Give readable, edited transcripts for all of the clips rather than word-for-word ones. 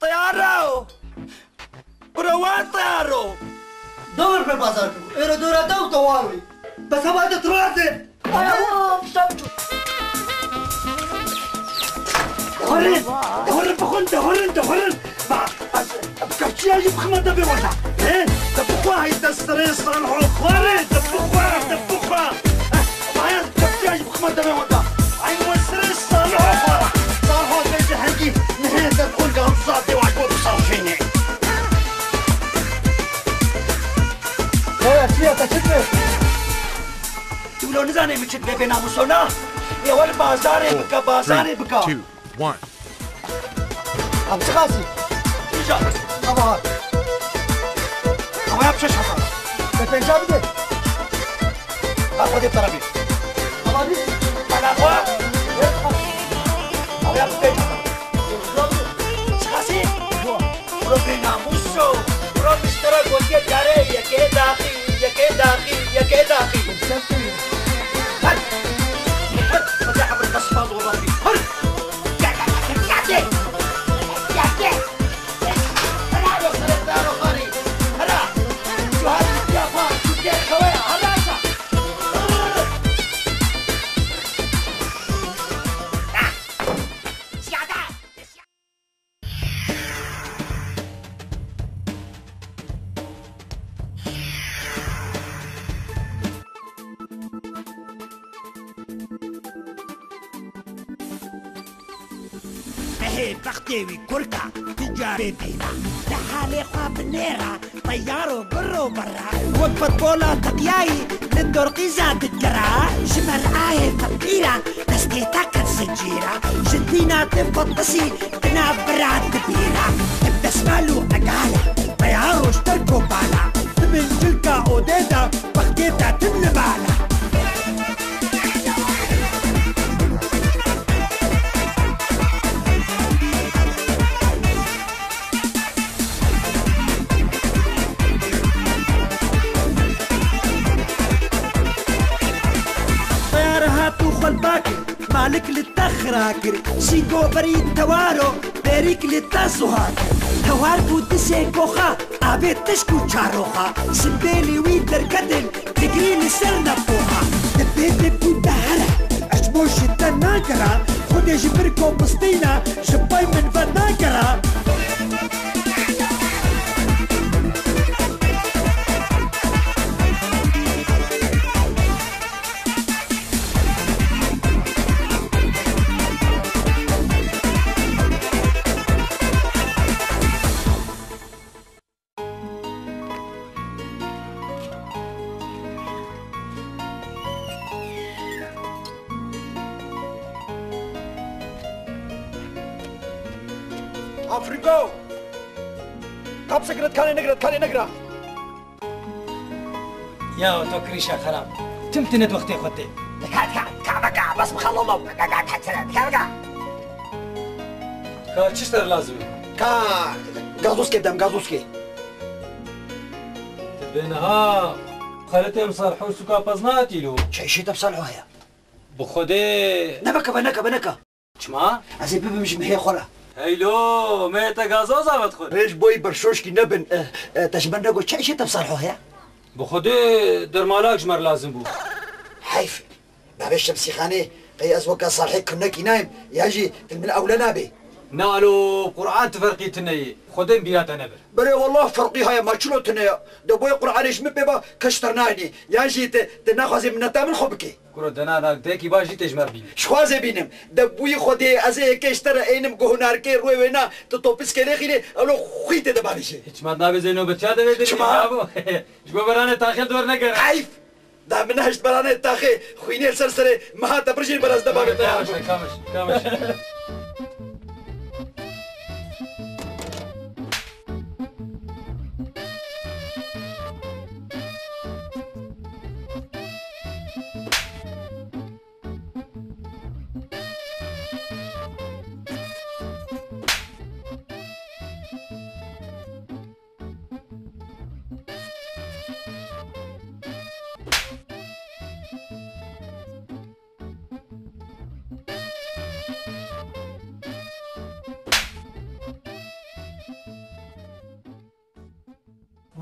طيارة وروان طيارة دور في البازار إيرو دورة دو طواري بس هو أنت تروحي دهورن بخون دهورن بكفتشي أجيب خمسة بيوزع إيه دبقوا هاي تستريس صالحوا خارج دبقوا معايا بكفتشي أجيب خمسة بيوزع عين والستريس صالحوا زي حقي نهاية تدخل قهصاتي وعقود صافيني يا سيدي تشتري تقولوا نزاني مشت بيبي ناموسونا يا ولد بازاري بكا 3, 2, 1. عم تخاسي إيجا أبا أما يبشش حصل كيف جابدي أخذ الطرابيز أبا دي أنا أخوة أما يبشش تخاسي ربي ناموسو ربي اشترك وكيد جاري يا كيد أخي هل فتح بالتصفاد وربي هل بختي كركة تجاري بينا لحالي قابنيرة طيارو برو برا وقفت بولا تقياي للدور قيزات الجرا جمر آية فقيرة نستيتا كان سجيرة جدينا تفطسي كنا برات كبيرة بتسمالو أقالة طيارو اشتركوا بالا تبن جلكا أوديدا بختيتا تنبالا مالك للتخراكر سيقو بريد توارو باريك للتاسوهاك توار بودسي كوخا عبيد تشكو شاروخا سبيلي ويدر كدل تقري لسرنا فوها دبيت بودهرة عجبوش التناقرة خدي جبركو بسطينة جباي من فناقرة أفريقو طب سكرت كاني نقرأ يا توكريشا خراب تمتند وقتي خدي كعبكع بس مخلص تشتر لازم غازوسكي دم غازوسكي تبينها خلتهم صالحوا سكا بزناتي له شي تبصلحوا هيا بخدي نبكة شما أزي بيبي مش مهي خورا هيلو ميتا غازوزا بدخل ريش بوي برشوشكي نبن تشبن نقول شي تبصلحوا هيا بخدي درمالاك جمر لازم بو حيف باب الشمسي خاني قي أزوكا صالحي كنكي نايم يجي من أولى نابي نالو قرآن تفرقي تنيي خدين بياتا نبر بري والله فرقي هاي ما شلو تنيا دبوي قرآن إيش مبيبا كشترناني يجي تناخذ من تامن خبكي كرو دنانا ديكي باجي تجمر بي شخوازي بينم دبوي خدي أزي كشتر أينم جهنار كي روي وينا تطوبس كله خيره أولو خيته دبانيشه هيك ما نابي زينو بتشاده بيدي شما شو برانه تاخير دور نكر حيف دا من هشت برانه تاخي خويني السرسرة ما تبرجين براز دبابة كامش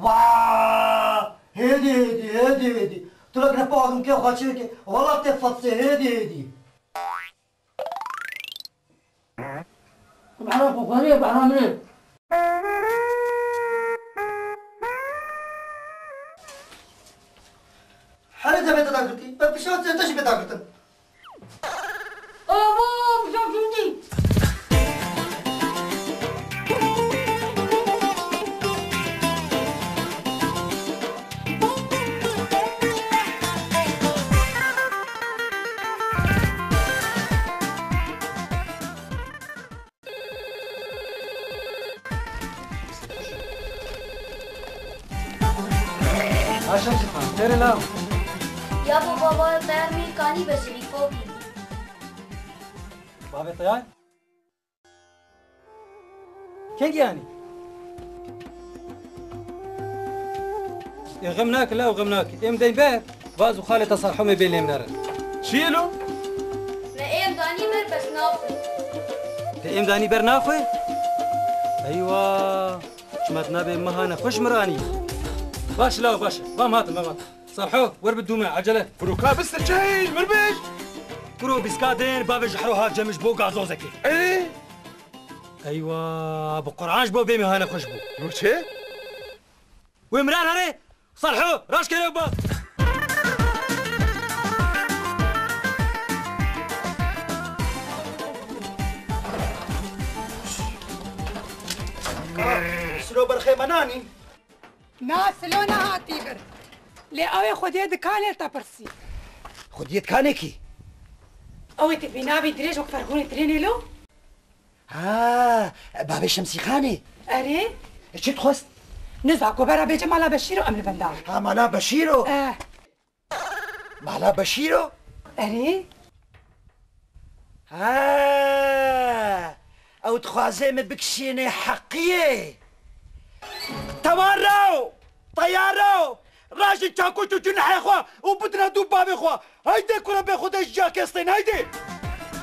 واه هدي تلقى نبعضهم كيف خاتشيك والله تفصي هدي بعرف غريب بعرف حالة بيت داكرتي بشوت تش بيت داكرتن أوه بشوت شمسي خان تیرے لاو یا وہ بابا پیر میں کانی بجری فوقی بابي طيار كيف يعني غمناك لا وغمناك ام دين باب باز وخالي تصرحوا ما بين لي میں شيلو ایم دانی مر بس ناخوی ام داني برناخوي ايوه شمتنا بمهانا خوش مراني باش لا باش ما مات صرحوا ور بدو عجله فروكا بس الجاي مربش برو بسكادين باب جحروها جمش بو غازوزك ايه ايوه بقرعاش بو بيمي هانا خوش بو وشي ومران هري صرحوا راش كيلو با سلو برخيماناني ناس لونها هاتيبر لأوي خدي دكاني تبرسي خديت كانكي أوي تبينا بدريج وكفرغوني تريني له بابي شمسي خاني أري ايش تخست نزع كبرى بجمالا بشيرو أم البندار مالا بشيرو آه مالا بشيرو أري او تخوازي من بكشيني حقية تمارو طيارو راجل تاكوتو جنحي اخوا وبدنا دوب بابي اخوا هيدي كنا بياخد الجاك يسطين هيدي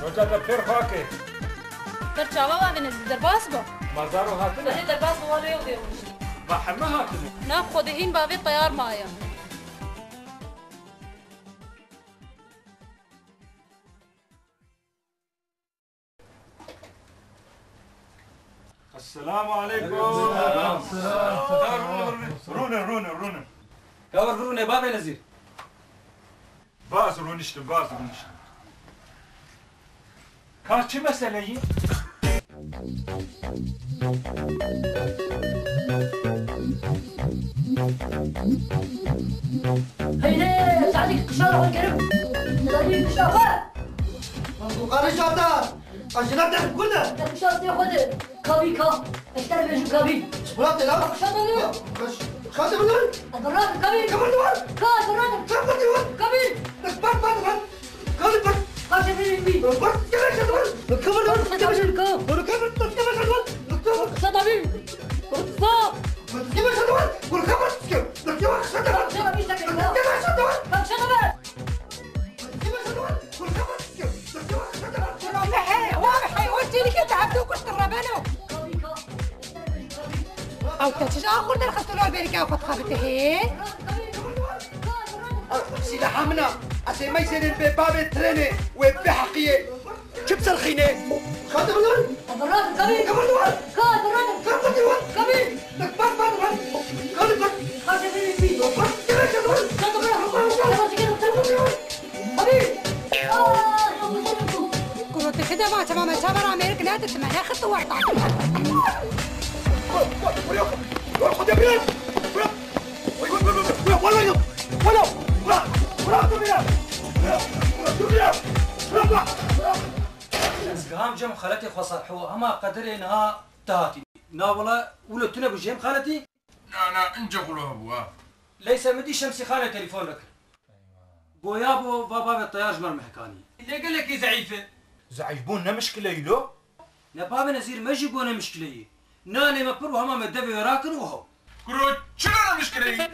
رجعت بخير خاكي در چاوا و نزدیک در باس با مزارو هاتنا ولی در باس والو یو دیو بحما هاتنا نا خودهین باوی طیار مایا السلام عليكم رونا كاور بروني بابي نزير باز رونشتم كانت شي مسألة هي؟ هيدي ساعدك كشار والقرب ساعدك كشار وقال شاطر أجنب ده كله كشار تاخذ كابي كا اشتري بيجو كابي شوكولاتة لا شاطر شاطر منون البراد كابي كمان دوار كا البراد كمان دوار كابي بس بعد كمان خاطر بي بس كمان شاطر كمان دوار خاطر الكا كمان كمان شاطر شاطر بي صاب كمان شاطر كمان كمان شاطر شاطر بي شاطر كمان شاطر كم شاطر واضح قلت لك انت عبدوك وش تربانو او تشجع اخر ده خدت له البركه وقد خابته هي سيدا حمنا عسي ما يصير بباب التريني وبحقية شبس الخينة خاطر منون البراد كابي كمان دوار كا البراد كمان دوار كابي بعد كمان خاطر بي كمان شاطر كنت كده ما تمام تمام امريكا لا تتمنى خط ورطه خد يا بلاد اسقام جم خالتي خصحوا اما قدر انها تهاتي نا والله ولتنا بجيم خالتي انا انجغلوا ابوا ليس مدي شمسي خانه تليفونك بويابو بابا الطياج مر محكاني اللي قال لك زعيفه زعيبونا مشكلة يلو نبابا نزير ما يجيبونا مشكله ناني ما برو هما مدبي وراكن وهو كرو شنو مشكلة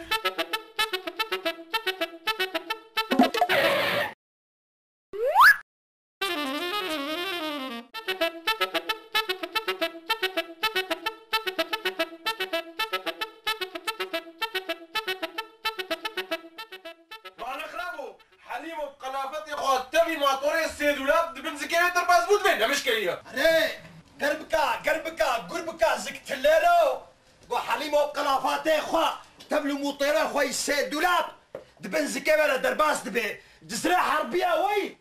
ايه قربكا زكت الليلو وحليمو قلافاتي خوا تبلو مطيرة خوي السيد دولاب دبن زكيبة درباس دبي جزرة حربية وي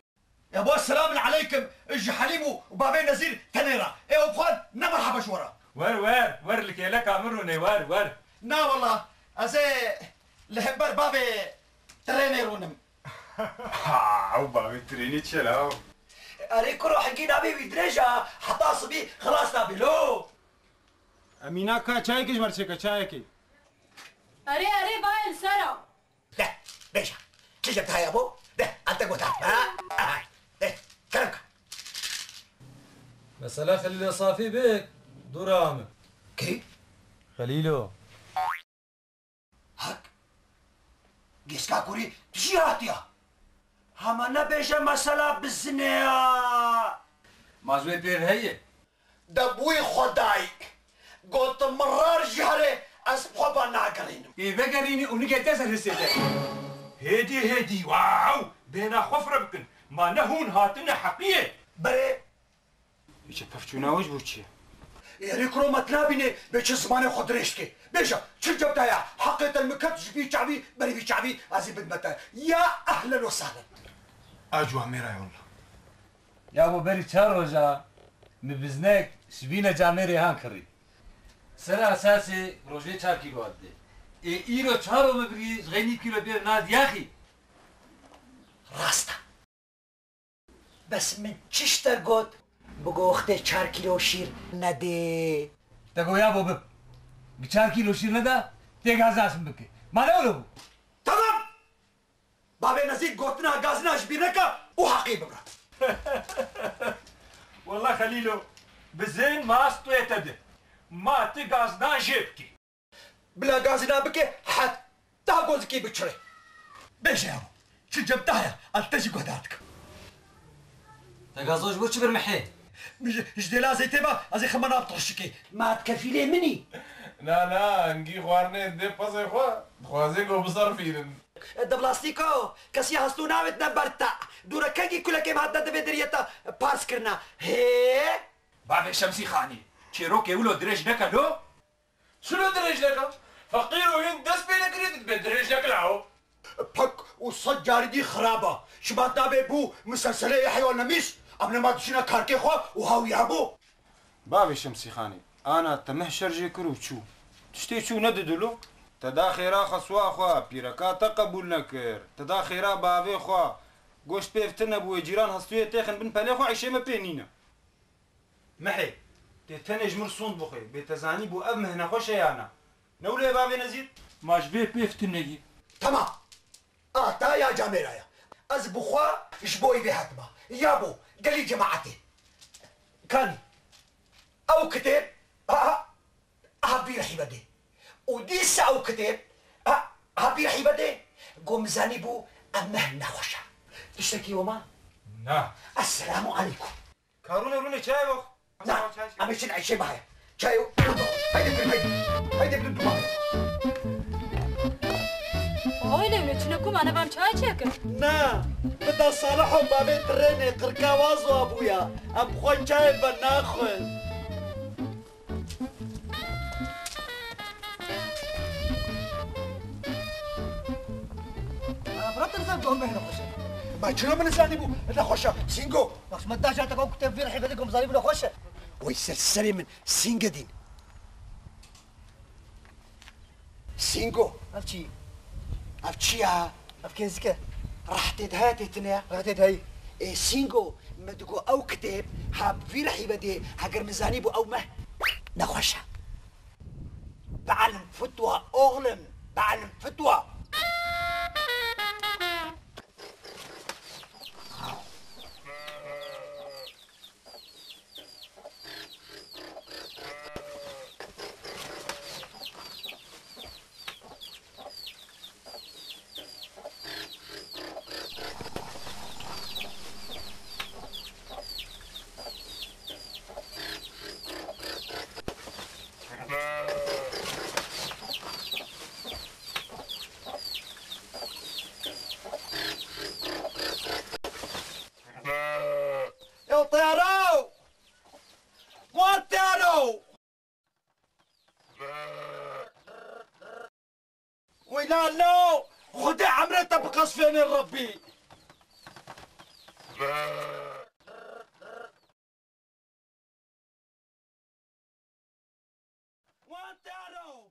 يا ابو السلام عليكم اجي حليمو وبابي نزير تنيرة ايه وبخوان نمرحبا شورا ور لك يا لك عمروني ور نا والله ازي لهبر بابي ترينيرونم او بابي تريني تشلاو اريكو روح جينا بيبي درجة حتى صبي خلاص نابي لو अमीना का चाय किस मरसे का चाय की अरे अरे बाय सरा لا ليش جبتها يا ابو لا انت قلتها ها كلامك مسألة خلي صافي بك درامة كيف خليلو هك جيسكا كوري تشيراتيا هما نبيجا مسألة بالزنيا ما زوي بير هي دبوي خداي قلت مرار جهري اسبحبا ناقرين إذا قريني ونقعد تسهل السيدة هدي واو بينا خفرة بكن ما نهون هاتنا حقية بري إيش بفتشونا وش بوتشي يريكرو متلابيني بيش زماني خدريشكي بيشا شو جبتها يا حقيت المكتش بي شعبي بري بي شعبي ازي بدمتا يا اهلا وسهلا اجوا ميرا يا والله يا أبو بري تشاروجا مبزنك شبينا جاميري هانكري سر أساسي روجي 4 كيلو عدي إيرو 4 مبري غيني كيلو بير ناد يا أخي راستا بس من چشتر قد بگو اخته 4 كيلو شير ندي تقو يا أبو بب 4 كيلو شير ندا تيك هزاسم بكي ما نقوله تمام بابي نزيد قوتنا غازنا شبينكا وحقي ببرا والله خليلو بزين ما استوي تده ما تقازنا جيبكي بلا غازنا بكي حتى غوزكي بتشري بيش يا ابو شو جبتها يا التجي قداتك تقازوش بوش برمحي مش دي لازم تبا ازي خمنا بتحشكي ما تكفي لي مني لا نجي خوارني دي باسي خوا خوازيكو بصر فيلن الدبلاستيكو كسي هستو ناوت نبرتا دورا كاكي كل كيم هدا دبدريتا بارس كرنا هي بابي شمسي خاني شيروكي ولو دريج لك لو شنو دريج لك فقير وين دس بينك ريت بدريج لك العو بك والصجار دي خرابة شباتنا بيبو مسلسلة يحيى والنميس قبل ما تشينا كاركي خوا وهاو يابو بابي شمسي خاني انا تمه شرجي كرو تشو تشتي شو نددلو تدا خيرا خصوا خوا بيركاتا قبول نكر تدا خيرا بابي خوا گوشت بيفتنا بو جيران هستويه تاخن بن بالي خو عيشه ما بينينا محي تتنج مرصون بخي بتزاني بو اب مهنا خوش يانا نولي بابي نزيد ماش بي بيفتني تمام تا يا جاميرا يا از بخوا شبوي بهاتما يابو قال لي جماعتي كان او كتب بيرحي بدي وديسا او كتب بيرحي بدي قوم زاني بو امهنا خوشا تشتكي وما نا السلام عليكم كارون روني شايبو نعم امشي نعيش معايا شايو هيدي بدو هاي ليش نكون أنا بام شاي شكل نا بدأ صالحهم بابي تريني قركاواز وابويا ام خوي شاي بناخذ برات نزل قوم هنا خوشه ما شنو من زاني بو انا خوشا سينجو بس ما داش انت قوم كتب في رحي بدكم زاني بلا خوشه ويسلسلي من سينجدين سينجو افشي افشيا افكنزك راح تدهاتي تنيا راتت هي إيه سينجو مدقو او كتاب هاب في رحي بدي هاجر ميزاني بو او مه نخوشا بعلم فتوى اغلم بعلم فتوى لا لا خدي عمرتها بقصفين ربي. وين تعالوا؟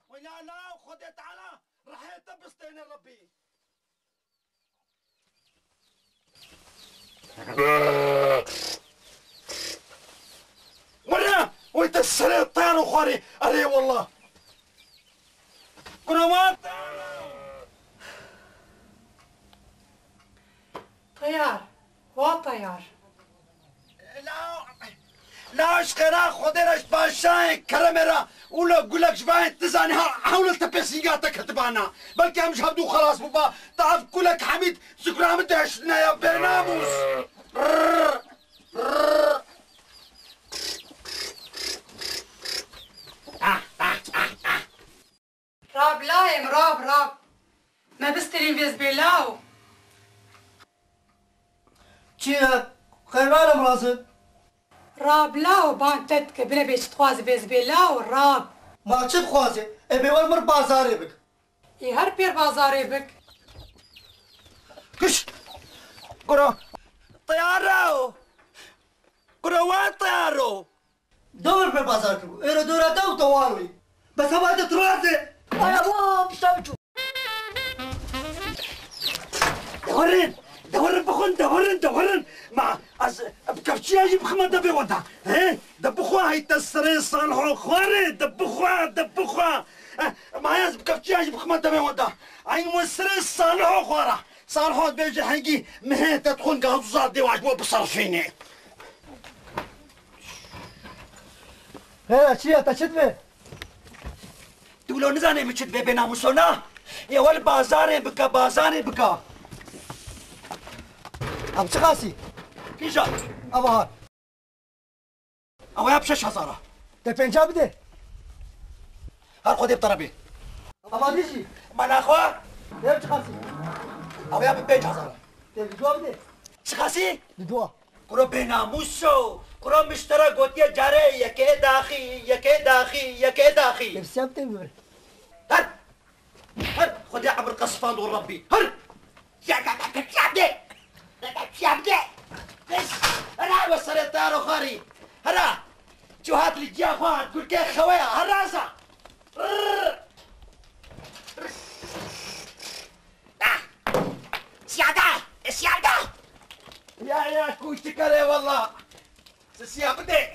ولا لا خدي تعالى رحيت بسطين ربي. مرة وانت السريط طير وخوري اري والله. قنوات طيار وطيار لا اشكرا خديرش باشاي كرمرا ولا اقول لك شباين تزاني حاول تبسيقاتك تبانا بلكي مش هبدو خلاص بابا تعرف كلك حميد سكرا مدهشنا يا بناموس. راب لايم راب ما بستري فيز بيلاو چیه؟ خیر بالم رازد راب لاو بان تد که بره بیش تخواز فيز بيلاو راب ما چه خوازه؟ ابی مر بازاره بک ای هر پیر بازاری بک كش قرا طيارو قرا وين طيارو؟ دور پر بازار کرو ایرو دورا دو تواروی بس هم هایده تروازه الله بسامجو دورن بخون دورن مع بكفتشي اجيب خما دبي ودا ها دبخوا هاي تسري صالحو خواري دبخوا ما ياز بكفتشي اجيب خما دبي ودا عين مسري صالحو خوارا صالحو بيجي حقي مهنة تدخل قاعد دي وعجبو بصرفيني. هلا چیه تا چت به؟ تقولوا نزاني مشت بي بناموسونا يا ول بازاري بكا ام چه خاصی؟ كيجا ابا ها او يا بشش هزارة ده پنجا بده هر خودي بطربي ابا دیشی من اخوا ده چه خاصی؟ او يا ببيج هزارة ده دوا بده شخصي دوا كرو بناموسو كرو مشترى قوتيا جاري يكي داخي نفسي بده ببر هر خدي عبر قصفان والربي هر شعبدي بس انا وصلت دار اخري هلا شو هات لي جا اخوان تقول كيف خويا هراسه سيادة يا كوش تكري والله سيابدي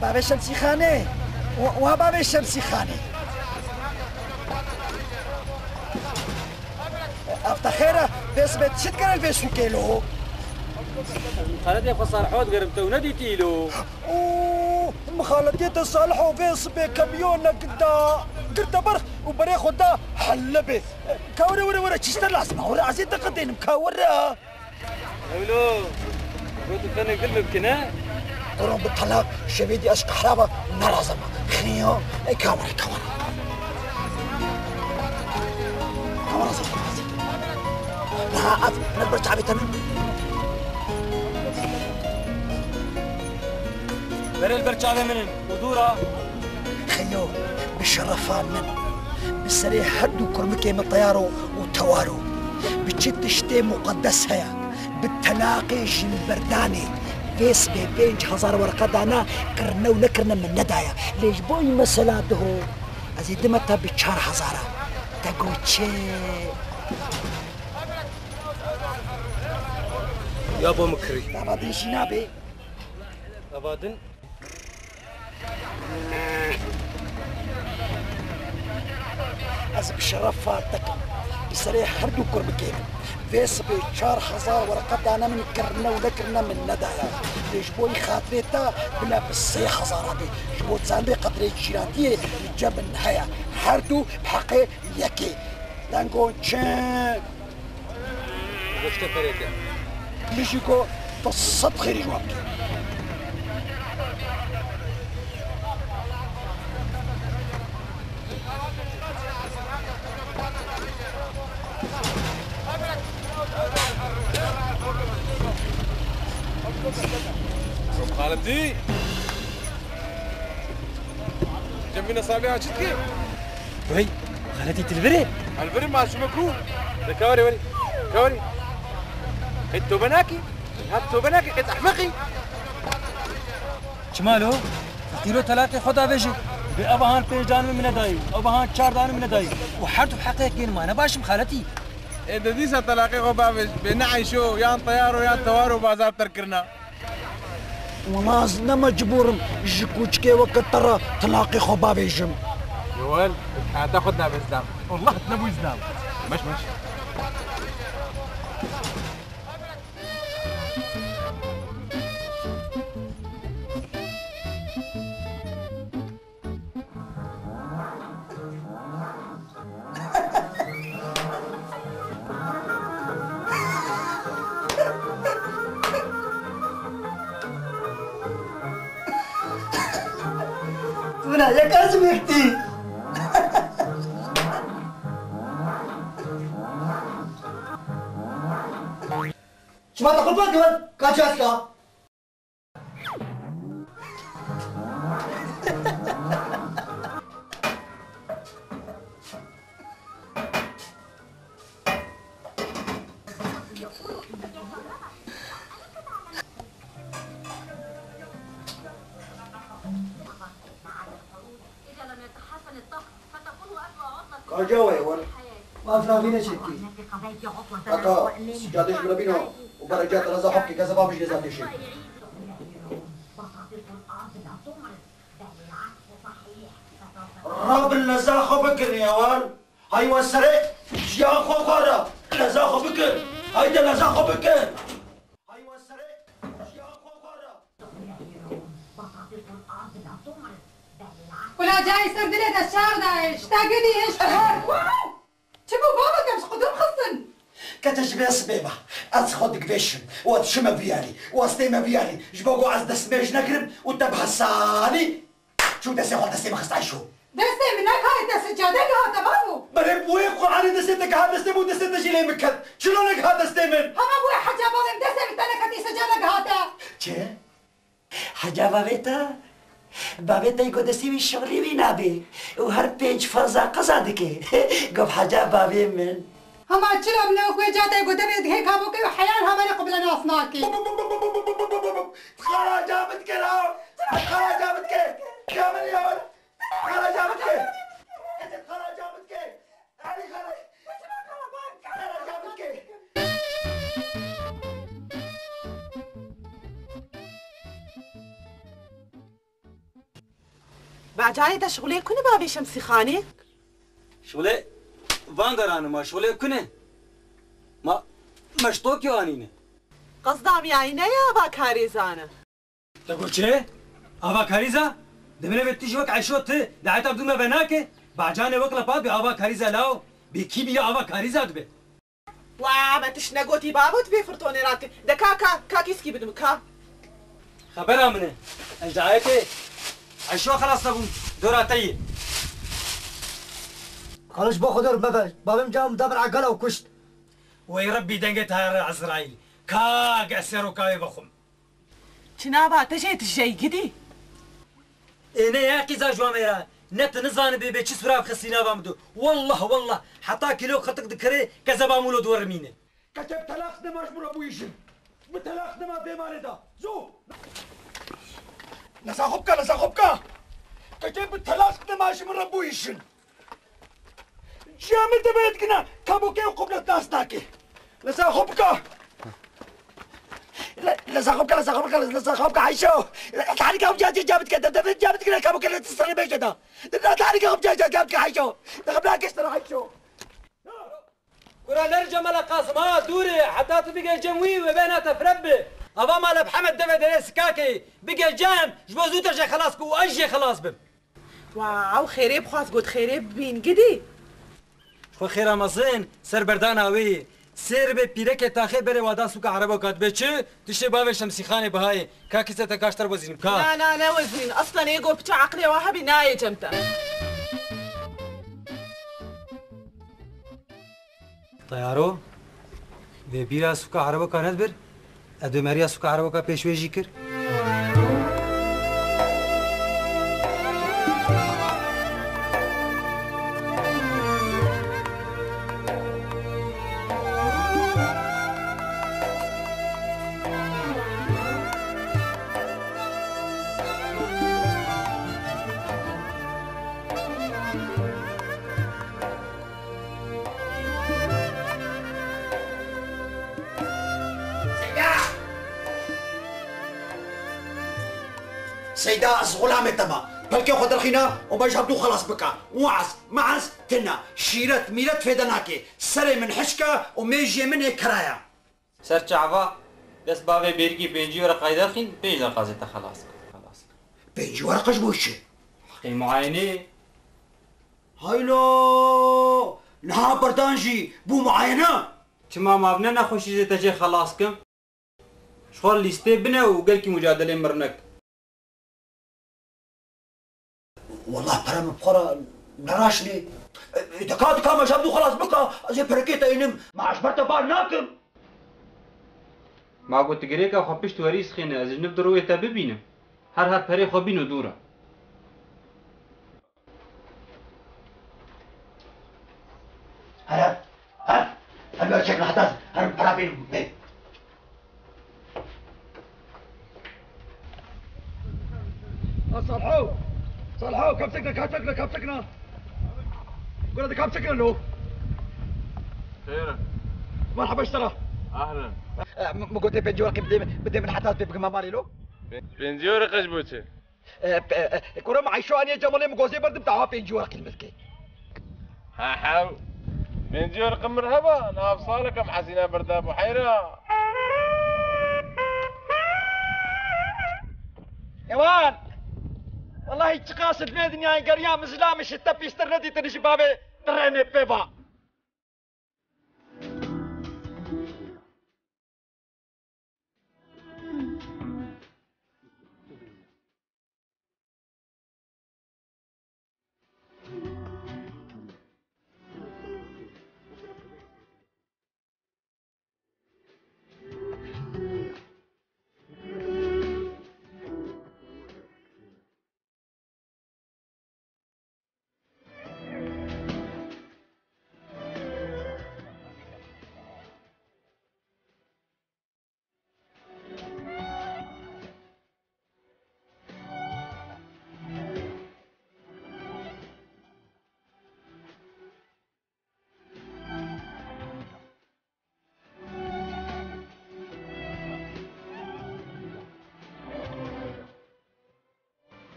باب شمسی خانه و باب شمسی خانه افتخيره بس بتشتكر البيش كيلو خالتي فصالحوت قربتو نديتي له اوه مخالطيت الصالحو بس بكميون قد برخ وبري خدا حلبه كوري ورا تشتر لازم ورا عزيز تقدين مكورة اولو قلت فانا قلب كنا قرون بالطلاق شبيدي اشك حرابة نرازمة خنيو كاميرا زي لا أف نبر تعبتنا بري البرشاوي منن ودورة خيو بالشرفان من بالسريع حدو كرمكي من الطيارو وتوارو بتشد شتي مقدسها بالتلاقي البرداني فيس بينج هزار ورقدانا كرنا ونكرنا من ندايا ليش بوي مسلاته ازيد متى بتشار هزارة تقوتشي يا ابو مكري بابا ديشي نابي أبادن از بشرف فاتك بسريح هردو كربكين فيس بشار حزار ورقد انا من كرنا وذكرنا من ندايا يجبوي خاطريتا بلا بالسي حزار هذه جبو تساندي قدري جيرانتي جاب النهاية هردو بحقي يكي دانكو تشان وش تفريته ليشيكو تصد خير جوابك خالتي جنبنا صابعها شتكي وهي خالتي تلبري البري ما شو مكروه كوري وري كوري انتو بناكي هاتو بناكي قد احمقي شمالو تيرو ثلاثة خدا بيجي بأبهان بيجان من داي أبهان شار دان من داي وحرتو بحقيقة ما أنا باشم خالتي إذا دي ستلاقي غبابش بنعيشو يان طيارو يان توارو بازار تركرنا وناس نما جبورم جكوشكي وكترى تلاقي خبابي جم يوال هتاخدنا بإسلام والله تنبو إسلام مش تونه یک از میختی شما تقول بقول كاجاسكا كاجاوي ولا ما فاهمين شيء أكا سجادش بربينو وبرجات رزا حبكي كذا بابش جزاتي شيء راب النزاخة بكر يا وال هاي وسري يا خو خرا نزاخة بكر هاي ده نزاخة بكر هاي وسري يا خو خرا ولا جاي يصير دليل الشهر ده اشتاقني ايش تبو بابا كمش قدوم خصن كتش بيس بيبا أتخد كبيشن واتشم بيالي واستيم بيالي جبوغو عز دسميج نقرب وتبحثاني شو دسي خل دسي مخص عيشو دستي منك هاي السجادة اللي هذا بابو بريب ويقو علي دسيتك هذا دسي مو دسي تجي مكت شلونك هذا دسي من هما ابوي حجابة دستي بتنك هاتي سجادة هذا چه؟ حجابة بيتا بابيتا يقول دسي من شغلي بينابي وهر بيج فرزا قصادك قف حجابة بي من هما تشلو منو كوي جاتا قدامي هيك ابوكي وحيان هما قبل ناس ناكي خلا جابتك لا خلا جابتك كامل يا ولد خلا جابتك خلا جابتك علي خلا جابتك بعجاني ده شغلي كنا بابي شمسي خاني شغلي فاندر أنا ما شغلي كنه ما مشتوك يوانينه قصدام يعني يا أبا كاريزانا تقول شيء؟ أبا كاريزا؟ دمنا بتيجي وقت عيشوت دعيت بدون ما بناك بعجاني وقت لبابي أبا كاريزا لاو بكي بيا أبا كاريزا دبي ما تشنقوتي بابوت بفرطوني راتي ده كاكيسكي بدم كا خبرها منه الجايتي عيشوا خلاص تبون دوراتي خلاص باخذ بابم جا مدبر عقله وكشت ويربي دنقتها عزرائيل كاق أسيرو كاي بخم شنابا تجيت الشيء كدي إنا يا قيزا جواميرا نت نزان بي چی سراب خسينا بامدو والله حتى كيلو خطك دكري كذا مولو دور مينه كتب تلاخ دماش مربويشن بتلاخ دما بيماري دا زو نساخبك كتب تلاخ دماش مربويشن جامد بيتكنا كابوكي وقبلت ناس ناكي نساخبك لساقوبك عايشو تعالي قوم جابت كده كابو كده تستري بيش ده تعالي قوم جابت عايشو تخبلاك اشتري عايشو كرة نرجع ملا قاسم ها دوري حتى تبقى جموي وبيناتها فربي أبا مالا بحمد دفع سكاكي بقى جام جبو زوتر جاي خلاص كو أجي خلاص بم واو خيري بخواس قد خيري بين قدي خو خيرا مزين سر بردان هاوي سر به پیرک تاخه بره وادا سوق عربو کات بچه تشه باوي شمسي خانه بهاي كاكي ستا كاشتر وزين كا لا وزين اصلا يقول بتاع عقلي وهابي ناي جمتا طيارو به بيرا سوق عربو كانت بر ادو مريا سوق عربو کا پیشوي کر سيدا غلام تما بلكي خد الخينا وما يجبدو خلاص بكا معس تنا شيرت ميرت فيدناكي سري من حشكة وميجي منه كرايا سر شعبا دس بابي بيركي بينجي ورقة يدخين بيج القازة خلاص بينجي ورقة جبوشي حقي معاينة هايلو نها بردانجي بو معاينة كما ما بننا خوشي زي تجي خلاص كم شغل ليستي بنا وقالكي مجادلة مرنك والله برا مبخرة نراشني إذا كانت كما جابدو خلاص بكا زي بركيتا ينم ما عجبرت بار ناكم ما قلت قريكا خبشت وريس خينا إذا نبدروا يتاببينا هر بري خبينو دورا هل شكل حدث هل برا بينو صالحو كم سكنا قول هذا كم سكنا له خير مرحبا اشترى اهلا ما قلت بنجي ورقي بدي من حتى تبقى ما مالي له بنجي ورقة جبوتي كورا معي شو اني جمالي مغوزي برد بتاعها بنجي ورقي المسكين ها بنجي ورقة مرحبا انا افصالك ام حسينة بردا بحيرة يوان والله تقاصد نادني هاي قريان مزلامش التبي استردي تنشي بابي تريني بيبا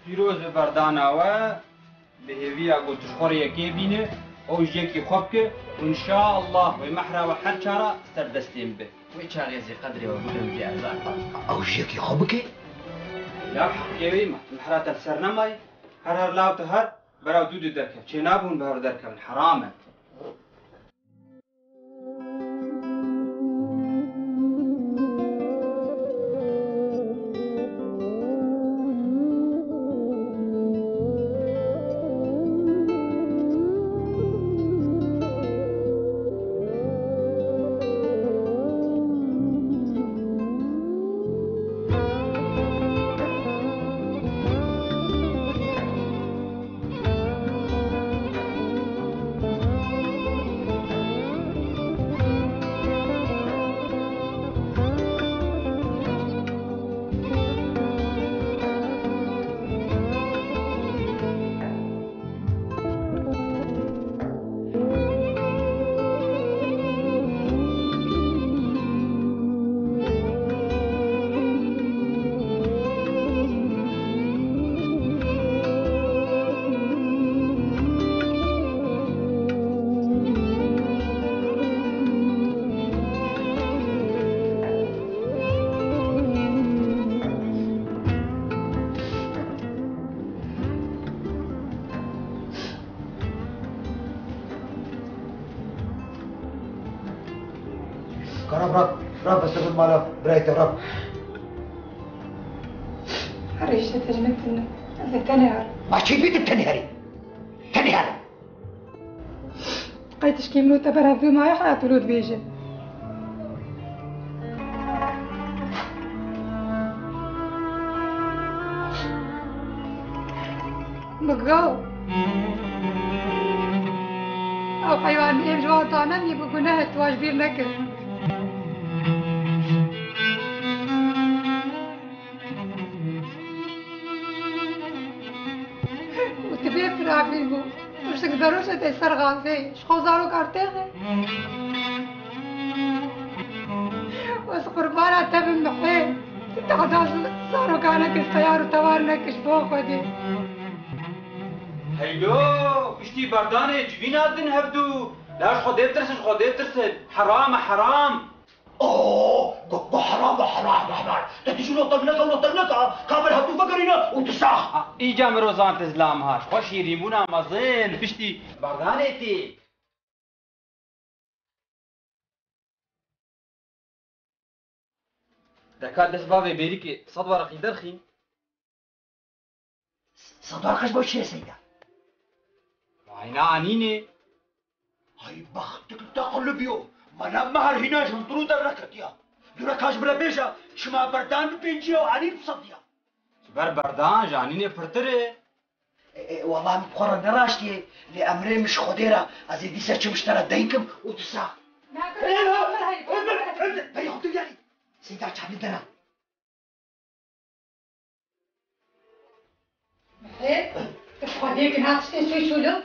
پیروز بردانا و به هویا قلت شخوري كيبينه او جيكي خوبك وان شاء الله ومحرا وحر شارع سردستين به ويشار يزي قدري وبكرم في أعزاء او جيكي خوبك لا حقيقي محرا تفسرنا ماي هر لاو تهر براو دودو دركب چنابون بهر دركب حرامه وطفل ماله برايت رب هريشة تجمدنا اللي تنهر ما كيفية تنهري تنهر قيتش كيملو تبرها في ما يحرى تولود بيجي بقاو او حيوان يمشي وطانا يبقوا نهت واجبير نكر وتبيه فرافيقو وش تقدروش تيسرغان فيه شخو زارو كارتيغي بس قربانا تبن محيط تتعداش زارو كانك الطيار وتوارنك شبوخ ودي هيلو اشتي بردانه جبينا دن هبدو لاش خدي ترسل حرام حرام اوه قطة حرام لا تجي لو طقنقة كابر هبدو فكرينا وتساخ ايجا مروزان تزلام هاش خوش يريمونا مزين بشتي بردانه تي دكار دس بابي بيريكي صد ورقي درخي صد ورقش بوش يا سيدة عينا عنيني هاي بختك تقلب يوم ما مهر هنا جنطرو دركت يا دركاش بلا بيجا شما بردان بينجيو عنين بصديا بردان جانيني فرتري والله مبخرة نراشتي لأمري مش خديرة أزيدي سيرش مشترى دينكم وتساق هاي خدو يالي سيدة تعبي دنا محيط تفخديك ناس تنسوي شولو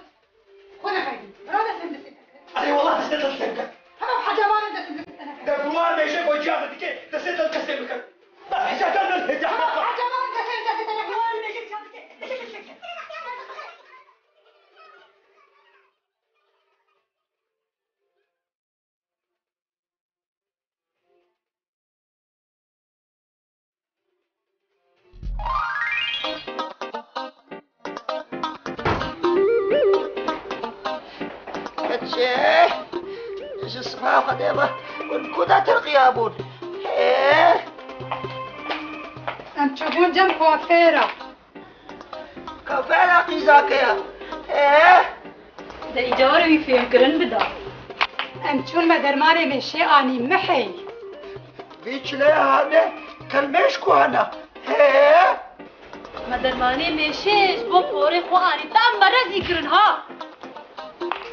خونا خيدي برادا سندسي أي والله تسنت السمكة أنا حاجة ما عندها سندسي أنا ده بوار ما يشيك وجابة ديكي تسنت السمكة حاجة ما عندها سندسي أنا بوار ما يشيك ايش اسمها قديمة والكودة ترقيابون أنتشوفون جنب كوافيرة كافيرة قيزاكيا ده إجارة في يمكن بدا أنتشون مدرماني من شيء أني محي بيش ليها هني كلميش كوهنا مدرماني مشيش بو بوري خواني تام برا ذكرنها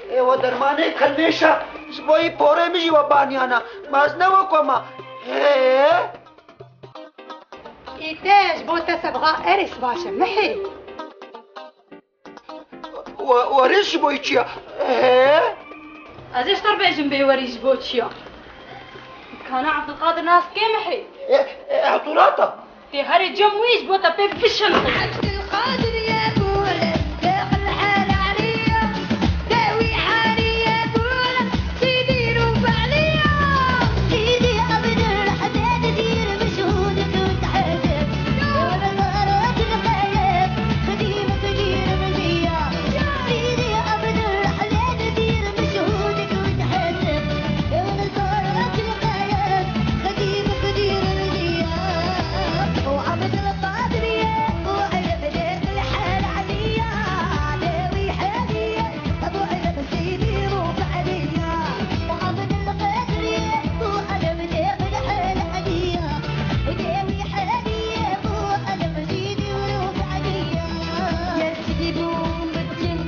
ايوه درماني كلميشا زبوي بوري مجي وبانيانا مازنا وكوما إيتاج بو تسبغا إرس باشا محي وريش بويتشيا أزيش طربي جنبي وريش بوتشيا كان عبد القادر ناس كيمحي عطولاتا في هاري جمويش بوتا بيب بشمس عبد القادر يا بولا داخل الحال عليا داوي حالي يا بولا سيدي روب عليا سيدي عبد الحداد دير مشهودك وتحدد ولا الغرات الخيال خديمك دير مزيا سيدي عبد الحداد دير مشهودك وتحدد ولا الغرات الخيال خديمك دير مزيا وعبد القادر يا ابو علب الحال عليا داوي حالي ابو علب سيدي روح عليا وعبد القادر يا ابو علب الحال عليا وداوي حالي ابو علب سيدي روح عليا يا سيدي بوم الجن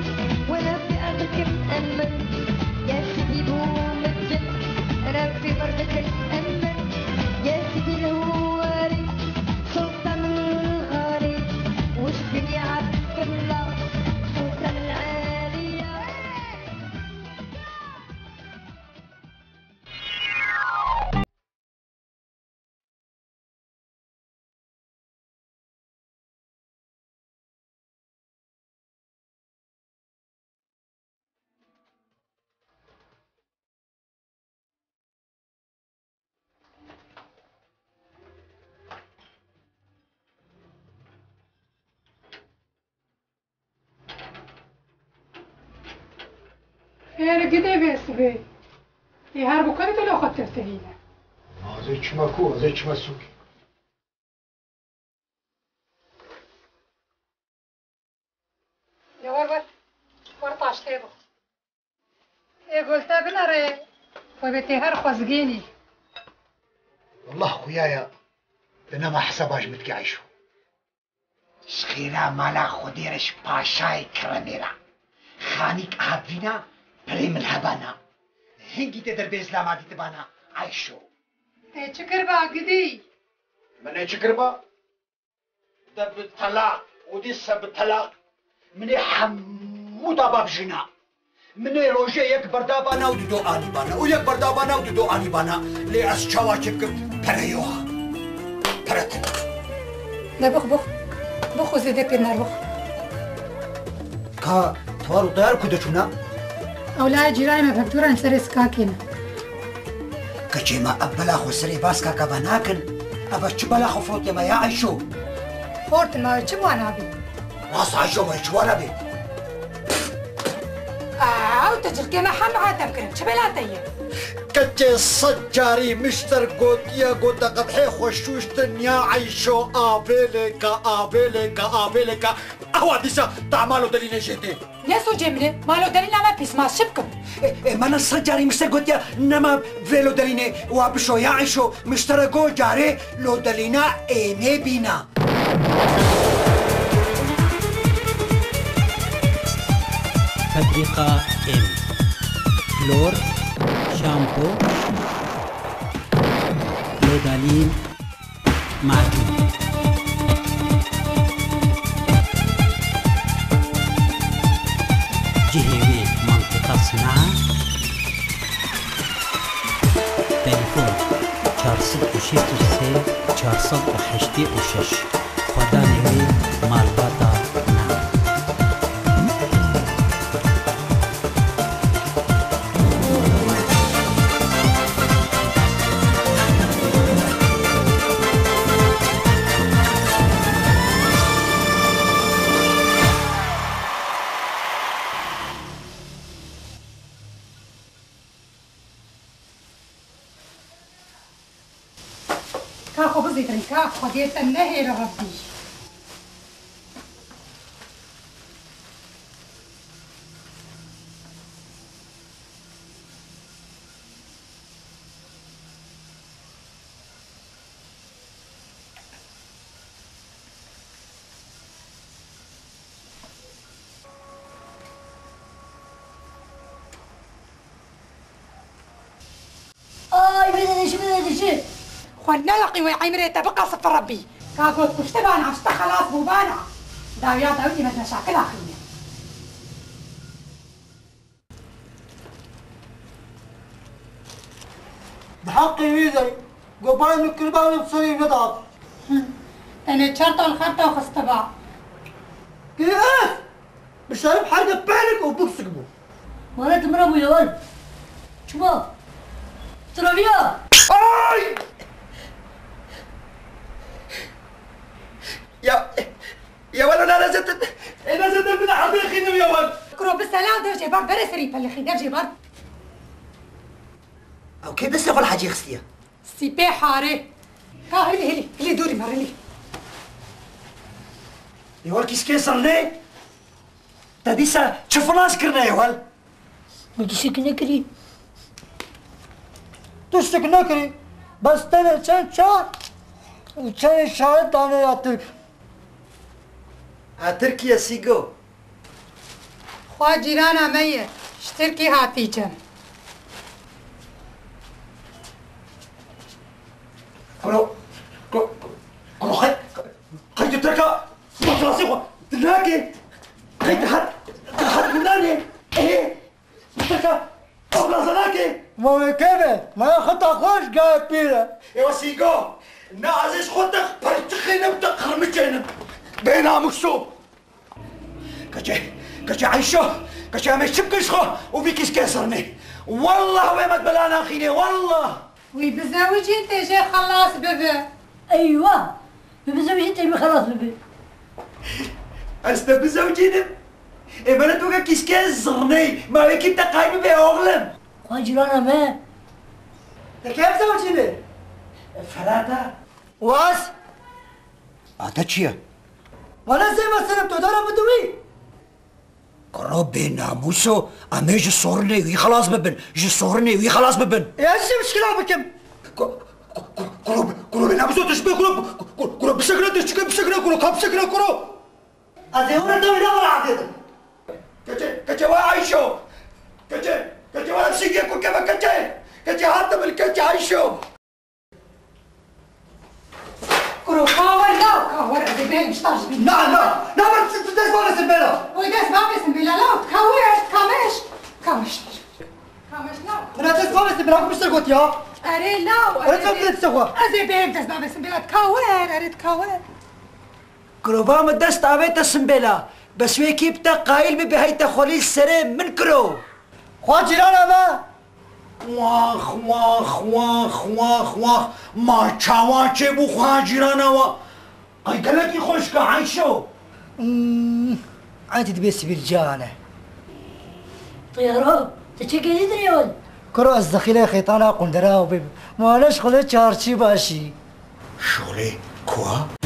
وانا في ارضك مأمن يا سيدي بوم الجن انا في ارضك مأمن يا سيدي الهواري سلطان الغالي واشفني عبد الله سلطان العالية هي قدي بيسبي يهربوا كنت لو خدت سبيله زي ماكو زي ماسوك يا ولد ورطاش تيبو قلت بنري وبيتي هرخو زقيني والله خويايا انا ما حسباش متقعشو سخيرا مالا خديرش باشاي كراميرا خانيك عادينا بريم الهبانا هنجي تدربي اسلاماتي تبانا عايشو ايه شكربا قدي من ايه شكربا ده بالطلاق ودي بالطلاق من حمودا باب جنا من روجي يكبر دابانا ودو اني بانا ويكبر دابانا ودو اني بانا لي اسشوا شكر بريوها برتن لا بخ زيدك بيرنا بخ كا توارو طيار كدشونا أولا جيراننا فكتورا نسرس كاكينا كجيما أبلا خو سري باسكا كباناكن أبا تشبلا خو فوت ما يعيشو فورت ما تشبوانا بي راس عيشو ما يتشوانا بي وتجركي ما حم عادم كرم شبلا تيه كتي الصجاري مشتر قوت يا قوت قبحي خوشوش تنيا عيشو آبيليكا أواديسا تعمالو دليل جيتي ناسو جملة مالو دليل ما بيسمع شبكم من الصجاري مشتر قوت يا نما فيلو دليني وابشو يعيشو مشتر قوت جاري لو دلينا إيمي بينا فابريقا ام فلور شامبو لودالين معجون جهوي منطقة صناعة تليفون 406 486 خدا نوي مالباتا نام كاخو بزيتري كاخو ديت النهي لربي بدي خلنا لقي ويعمري تبقى صفر ربي كاكوت كشتبان عشتا خلاص بوبانا داويا داوي مثل شاكل اخينا بحقي ميزي قبائل الكربان بصري نضعف انا تشرطة الخرطة وخستبع كيف؟ بشرب حرقة بالك وبوكسك بو وانا تمربو يا ولد شوف ترابيا اي يا ولد انا زدت من حقيقي يا ولد كرو بالسلام درجة بار برسري فالخي درجة بار او كيف بس يقول حاجة خستيها سيبي حاري ها هلي دوري مرلي يا ولد كيس كيسر ليه؟ تديسا تشوف ناس كرنا يا ولد وتشك نكري تشتك نكري بس تاني كان شهر وكان شهر تاني يا ترك هاتركي يا سيجو خوا جيرانا ميت اشتركي هاتي جم كلو خي تتركها مفراسي خوا تلاقي خي تحت مناني ايه تتركها قبل زلاكي ما كيف ما خطا خوش قاعد بينا يا سيجو نعزيز خطك برتخينا بتقهر مجينا بينا مكسوب كجي عيشو كجي عمي شبكش خو وبيكيش كسرني والله ويمت بلانا اخيني والله ويبزوجي انت جاي خلاص بابا ايوه بزوجي انت خلاص بابا استبزوجي زوجينم ايه بلدوكا كيش كسرني ما بيك انت قايم بي اغلم واجرانا ما كيف زوجيني فراتا واس هذا چیه؟ وانا زي ما سلمت ودارا بدوي كرو بناموسو اما يجي صورني وي خلاص ببن يجي صورني وي خلاص ببن ايش مشكلة بكم؟ كرو بناموسو تشبه كرو بشكل تشكل بشكل كرو كاب بشكل كرو أزيورة دوي لا ولا عديد كتي وعايشو كتي ولا بسيجي كل كيف كتي هاتم الكتي عايشو كرو كاور لا كاور أزي بيه مش تاج بيه لا مرة تدس بابا سنبيلا ويدس بابا سنبيلا لا كاور كامش أنا دس بابا سنبيلا مش ترقوت يا أري لا أريد تبدأ تسوى أزي بيه دس بابا سنبيلا كاور أريد كاور كرو بام دست عبيت سنبيلا بس ويكي بتا قايل ببهيتا خليل سريم من كرو خوا جيرانا ما واخ واخ واخ واخ واخ ما چاواچه بو خواجرانا و اي قالك خوش عايشو عادي تبي سبيلجانه طيارة تشكي تدري يا ولد كرو الزخيلة خيطانة قندرا وبيب ما أنا شغلة چارچي باشي شغلي كوا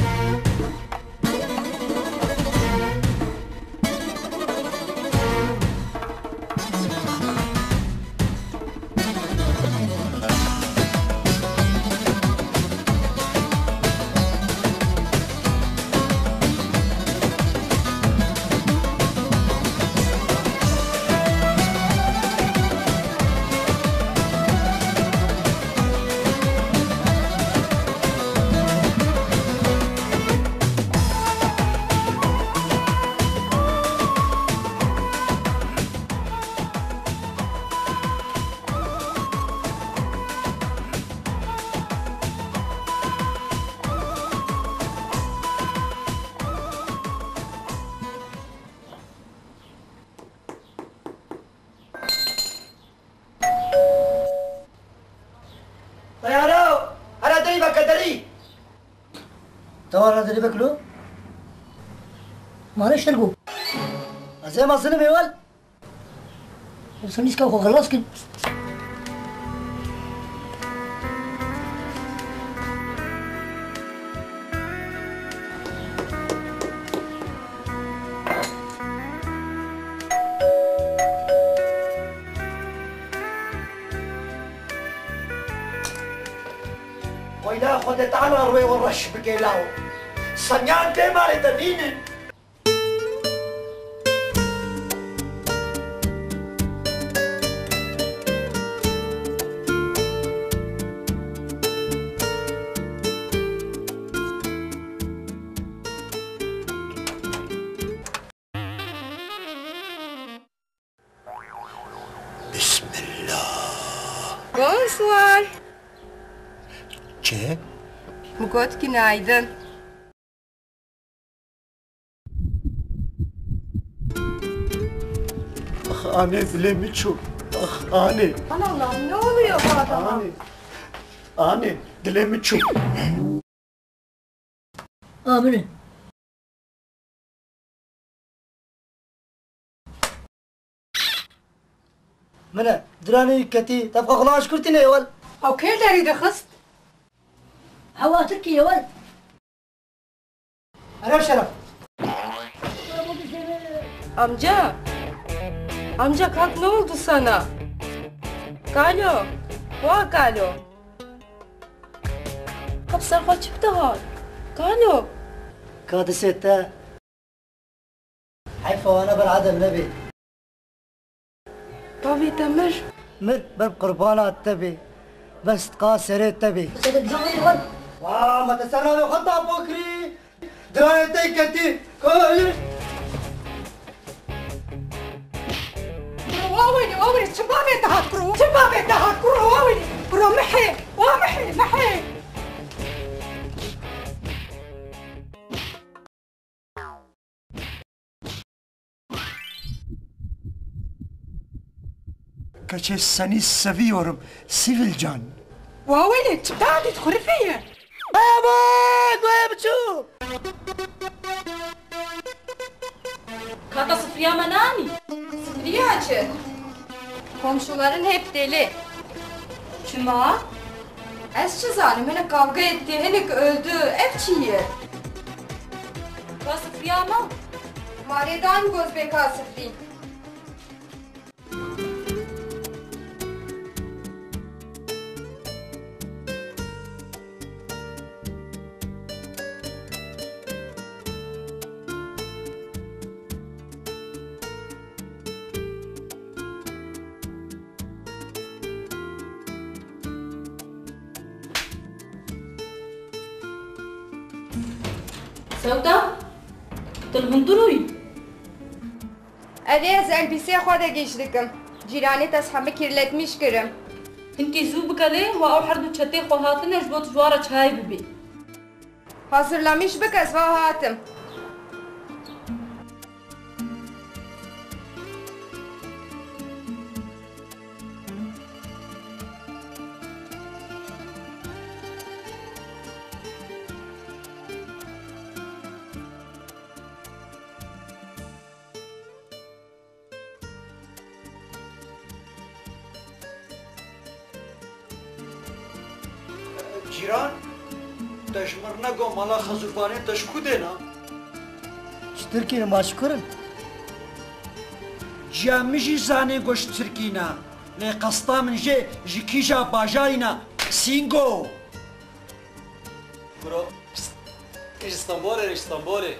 طبعا هذا اللي باكله معلش تلقوا زي ما صنف يا ولد وصنيس كوخو خلاص كده وإذا أخذت على روي ورش بكيلاو صنيان ديما لتديني بسم الله Bonsoir. Çe? Mugot günaydın. Ah anne dilemi çok. Ah anne. Aman Allah'ım ne oluyor bu adama? Anne dilemi çok. آمنه منى دراني كتي تبقى خلاص كرتني يا ولد أو كيف داري دخست حواتك يا ولد أنا بشرف Amca. Amca kalk ne oldu sana? Galo. Vah Galo. Kapsar kaçıp da hal. Galo. كادسيتا حيفا وانا بالعدم نبي Tabii Demir. مر بالقربانات تبي بس تقاصرت تبي ما تستنى خطا بكري دراية تيكتي كل واويني واويني شبابي تهات كرو شبابي تهات كرو واويني كرو محي محي Kaçe seni seviyorum Sivilcan. واويني تبتعدي تدخلي فيا بابا وين بتشوف Kaka Sıfriye nani? Sıfriye açık. Komşuların hep deli. Cuma? Ez çi zanim, hinek kavga etti, hinek öldü, ev çiye? Kasıfriya mı? Maredan göz be kasıfri. Sevda, telefon duruyor. Ez elbise xwada geç dikim. Cîranê te hemî kirletmiş kirim. Hintî zû bikele û ew her du çetê xwe hatine ji bo tu jwara çayê bibî. Hazırlamış bik ez va hatim. جیران دشمر نگو مالا خزربانه تشکو دینا ترکیه ماشکرن جامجی زانه گوش ترکینا لی قسطا من جی کیجا باجارینا سینگو برو İstanbul'e.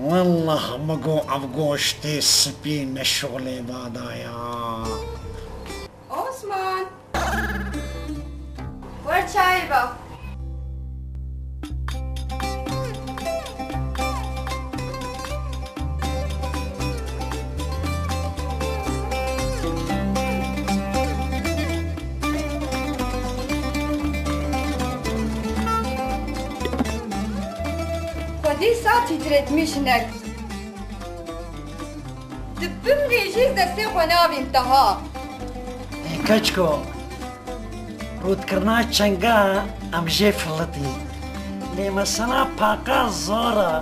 والله مقو افغوشتي سبين الشغل بادايا Osman. Ver çayı bak. Hadi saat titretmişnek. Tıbbım rejiz de se xwenavim taha. كاتشكو رود كرنا چنگا ام جي فلتي لما سنا باقا زورا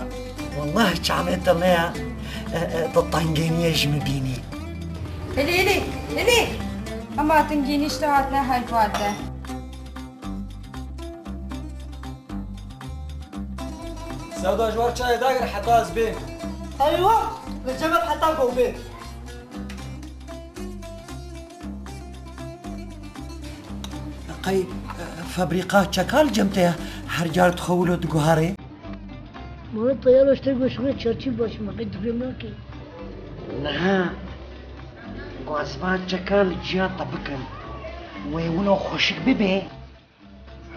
والله جعمت لها تطنجيني جمبيني Heli. Ama tengini işte hatna halfadde. سودا جوار چای داگر حتی از بین. ايوه لجمال حتى قوبين قي فابريقات شكال جمتها هرجال تخولوا دقهاري ما الطيارة اشتركوا شغل تشرشي باش ما قد فهمناكي نها قواسبات شكال جيا طبكن ويونو خوشك ببي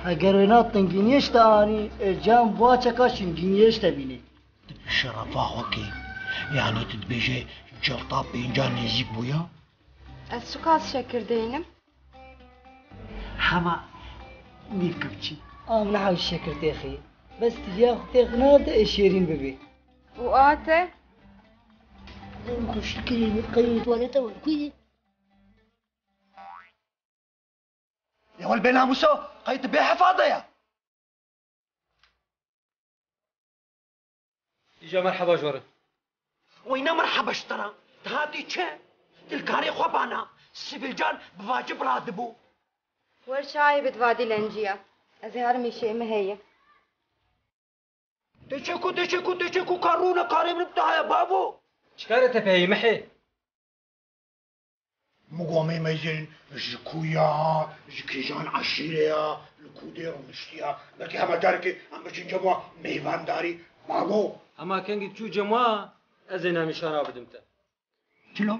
اگر اینا تنگینیش تانی جام با چکا شنگینیش تبینی شرفا وكي يعني تدبيجي جلطة بينجان نزيك بويا Ez çok az şekirdeyim. حما ميكبتشي ام نحو الشكر تاخي بس تجاه تاخنا شيرين ببي وقاته نخش الكريم القيد ولا تو كوي يا ولد بين موسى قيت بيها فاضيه İyice merhaba جوار. وين مرحبا اشترى تهاتي تشي الكاري خبانا سيفيلجان بواجب راتبو Ver çayı bit vadi lenciya. Ez her mişe heye. تشيكو كارونا كاري من بتاعي بابو شكارة تبعي محي. مقومي ميزين جكويا جكيجان عشيريا الكودير ومشتيا لكي هما جاركي عم بجين جموا ميفان داري ماغو أما كان قد شو جماعة أزينا مشارا بدمتا. شلو؟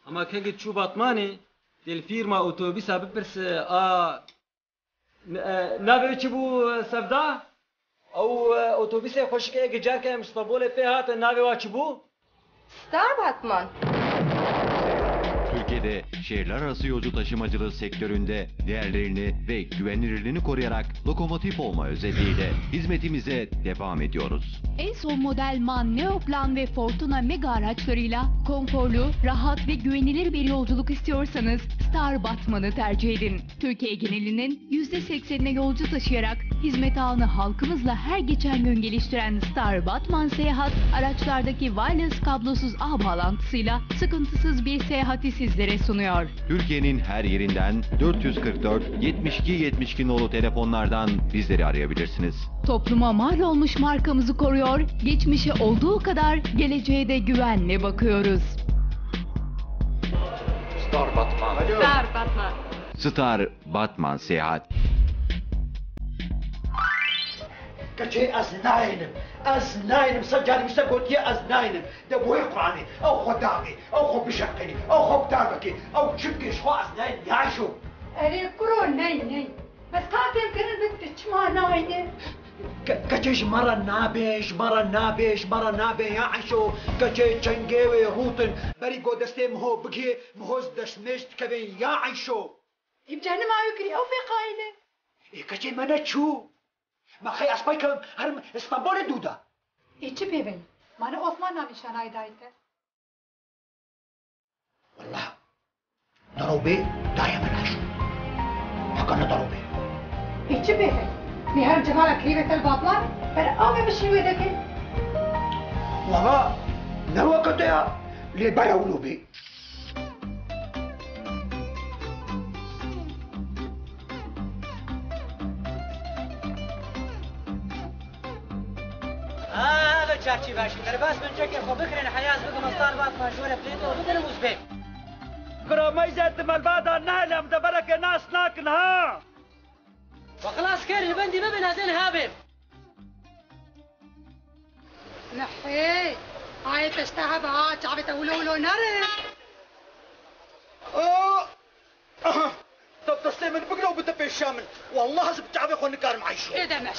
أما كان قد شو باطماني دي الفيرما أوتوبيسا ببرس نابي تشبو سفدا أو أوتوبيسا خوشك إيه جاركا مستقبولة فيها نابي واتشبو Star Batman. Türkiye'de şehirler arası yolcu taşımacılığı sektöründe değerlerini ve güvenilirliğini koruyarak lokomotif olma özelliğiyle hizmetimize devam ediyoruz. En son model MAN, Neoplan ve Fortuna mega araçlarıyla konforlu, rahat ve güvenilir bir yolculuk istiyorsanız Star Batman'ı tercih edin. Türkiye genelinin %80'ine yolcu taşıyarak hizmet ağını halkımızla her geçen gün geliştiren Star Batman Seyahat, araçlardaki wireless kablosuz ağ bağlantısıyla sıkıntısız bir seyahati sizlere sunuyor. Türkiye'nin her yerinden 444 72 72 nolu telefonlardan bizleri arayabilirsiniz. Topluma mal olmuş markamızı koruyor, geçmişe olduğu kadar geleceğe de güvenle bakıyoruz. Star Batman. Star Batman. Star Batman Seyahat. كشي أزناينم أزناينم سجاري مستقول يا أزناينم ده بوي قراني أو خداقي أو خو بشقني أو خو بتابكي أو شبكي شو أزناين يعيشوا أري كرو ناي بس قاتل كان البنت ما ناينه كجيش مرة نابش يعيشوا كجي تشنجيوي روتن بريقو دستي مهو بقي مهوز دشمشت كبي يعيشوا يبجاني ما يكري أو في قايلة كجي منا تشو ما خي أسبايكم هرم اسطنبول دودا إيش بيبين ما أنا عثمان نامشان هاي دايته والله ضروبي دايما عاشوا حقنا ضروبي إيش بيبين نهار جمالك كريمة الباطلان فرقامي بشي ويدك والله نوا قطيع اللي براولو بي هذا تشارشي باشي درباس من جاكي خو بكرين حياز بكم ستار باتمان جوله بليتو بدل موزبي كرو ما يزاد مالبادا نعلم دبرك ناس ناكنها وخلاص كيري بندي ما بين هذين هابب نحي هاي تشتهب هاج عبت أولو ناري طب تسلم البقرة وبتبي الشامن والله زبط عبي خو نكار معيشو إيه ده مش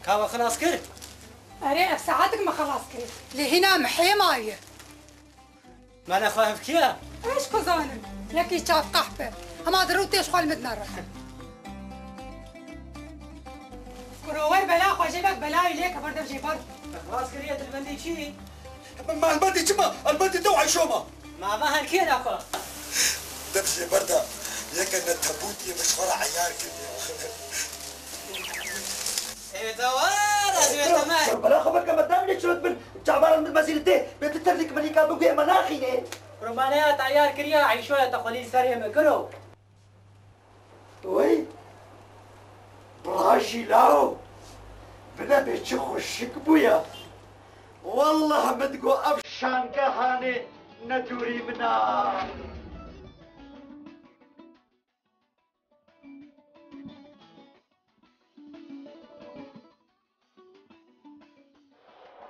كاوا خلاص كرت أري ساعتك ما خلاص كرت لهنا محي ماي ما أنا فاهم كيا إيش كزانن يكي شاف قحبة هما دروتيش خال مدنرة كروار بلا خواجبك بلا إليك برد بجيبر خلاص كريت البندي شي ما البندي شما البندي توعي شوما ما هالكينا أخو دبجي بردا يك أن التابوتي مشوار عيار كده إيه دوار تمام بلا خبرك مدام ليش رد من جعبان من المزيل ده بتترك مليكا بقى مناخي رومانيات عيار كريا عيشوا تقاليد سريع مكرو وي براجي لاو بنا بيتشخشك بويا والله مدقو أفشان كهاني ندوري منا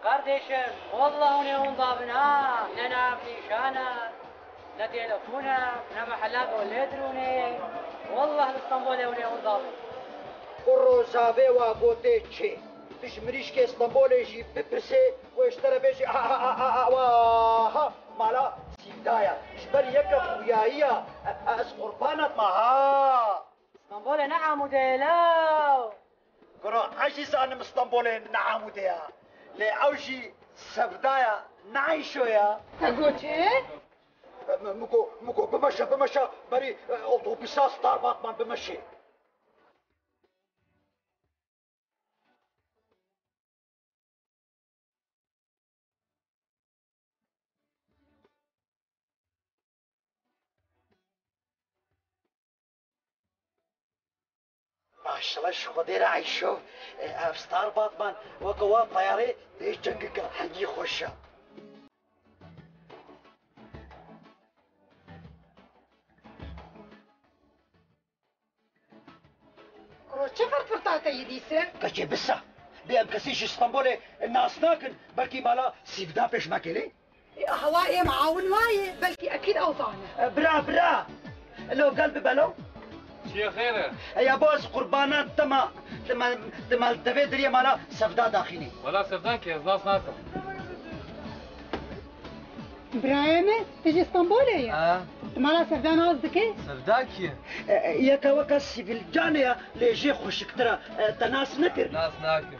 Kardeşim, vallahi ne ondan ne nişana, ne telefona, ne محلات ولدروني، والله اسطنبول ne ondan. الروزافي وغوتيتشي بجمريش كي اسطنبول يجي ببرسي ويشترى بيجي واها مالا سيدايا جبر يكا خويايا اس قربانات معها اسطنبول نعم وديلاو قرا عجيز انا من اسطنبول نعم وديها لأوجي سفدايا نعيشويا تقولي مكو بمشى بري أوتوبيسا ستاربات من بمشي ماشاءالله خدير عيشو افستار باتمان وقوا طياري ليش جنقك حقي خوشة شفر فرطاتا يديسة كشي بسا بيام كسيش اسطنبولي الناس ناكن بلكي مالا سيبدا بيش ماكلي هواي معاون واي بلكي اكيد اوطانه برا لو قلب بلو شي خير يا بوز قربانات تما الدفيدريا مالا سفدا داخلي ولا سفدان كي ازاس ناسا ابراهيم تجي اسطنبول يا مالا سفدان قصدك سفداكي يا كوكا سيفيلجانيا ليجي خوشك ترى تناس نكر ناس ناكر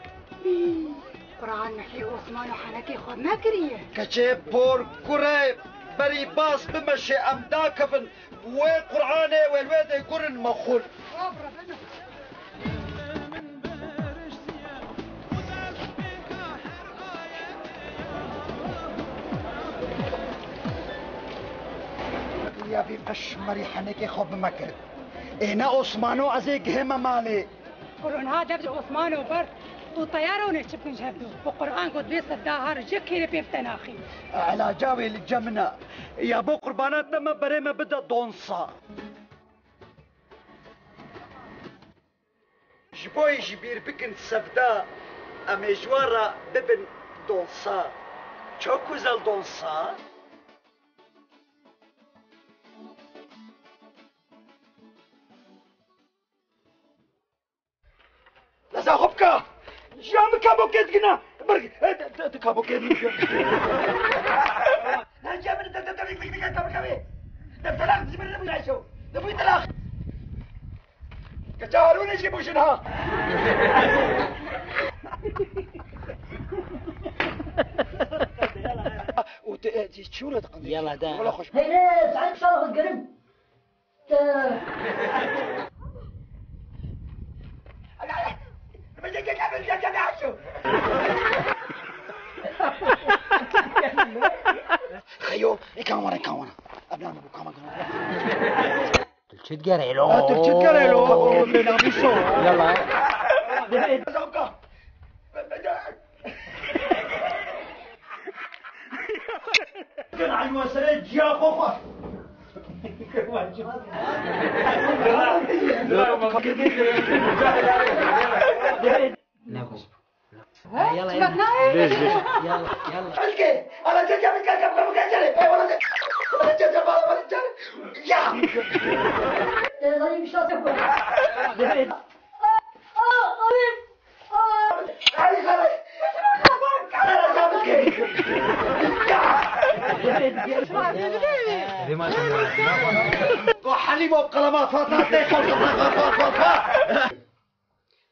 قرآن محي عثمان وحنكي خود ما كريه كشي بور كوري بري باص بمشي امدا كفن وين قرآني والويدي قرن مخول يا بي قشمري حنكي خوب مكر انا عثمانو ازيك هما مالي قرآن هذا بدو عثمان وبر وطيارة ونشبكن جهبدو وقرآن قد بيصد داهر جكي بيفتناخي على جاوي الجمنة يا بو قرباناتنا ما بريمة بدا دونصا جبوي جبير بكن سفدا امي جوارا ببن دونصا چوكو زل دونصا لازا خبكا جام كابوكيت قنا برك كابوكيت لا جاب كابوكيت دبتلاخ زمر نبي يعيشوا نبي تلاخ كجارون يجيبوا شنها شو لا تقضي يلا دا ولا خوش هي تعال صار القرب ما جاك تشتقري له تشتقري له من عبيسو يلا كان عيوة سريت جيا خوخة يلا يلا مسكين انا جاي بتكلم كم كجري اي والله انا جاي بالله يا يا غريب شاطر علي خلي انا جاي وحليب وقلبات فاطمه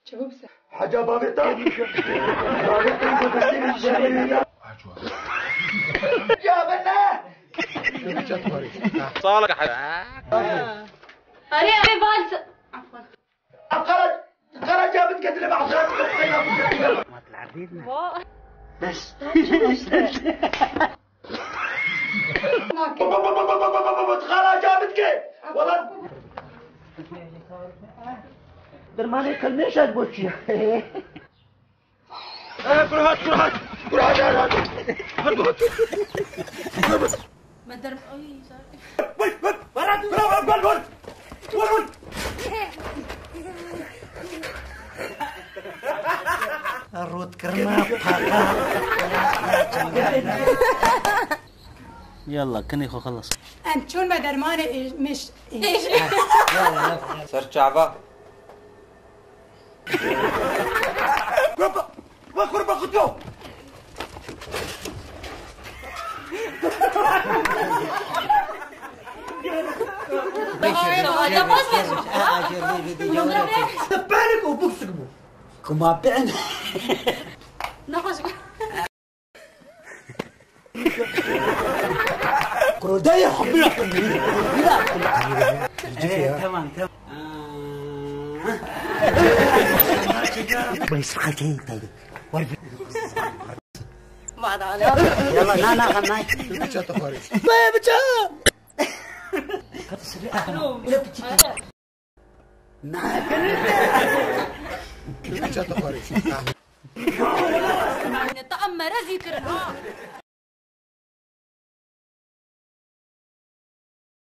شباب حاجه بابيتا بابيتا بتسيب الجميله يا بنا صالك أري بالس خرج جابت قتل بعض ما تلعبينا بس خرج جابت كيف والله درماني كلمش أقولش كرهات ما درم الرود كرما يلا كني خو خلص أنت شون ما درماني مش إيش سر شعبة وقرب خطو بالك وبكسبوا كما بعنا نخش كرودايا حبنا تمام بس خلتين طيب بعد على يلا نا خلناي بچا تخارج بچا بچا تخارج طعم مرزي كرنا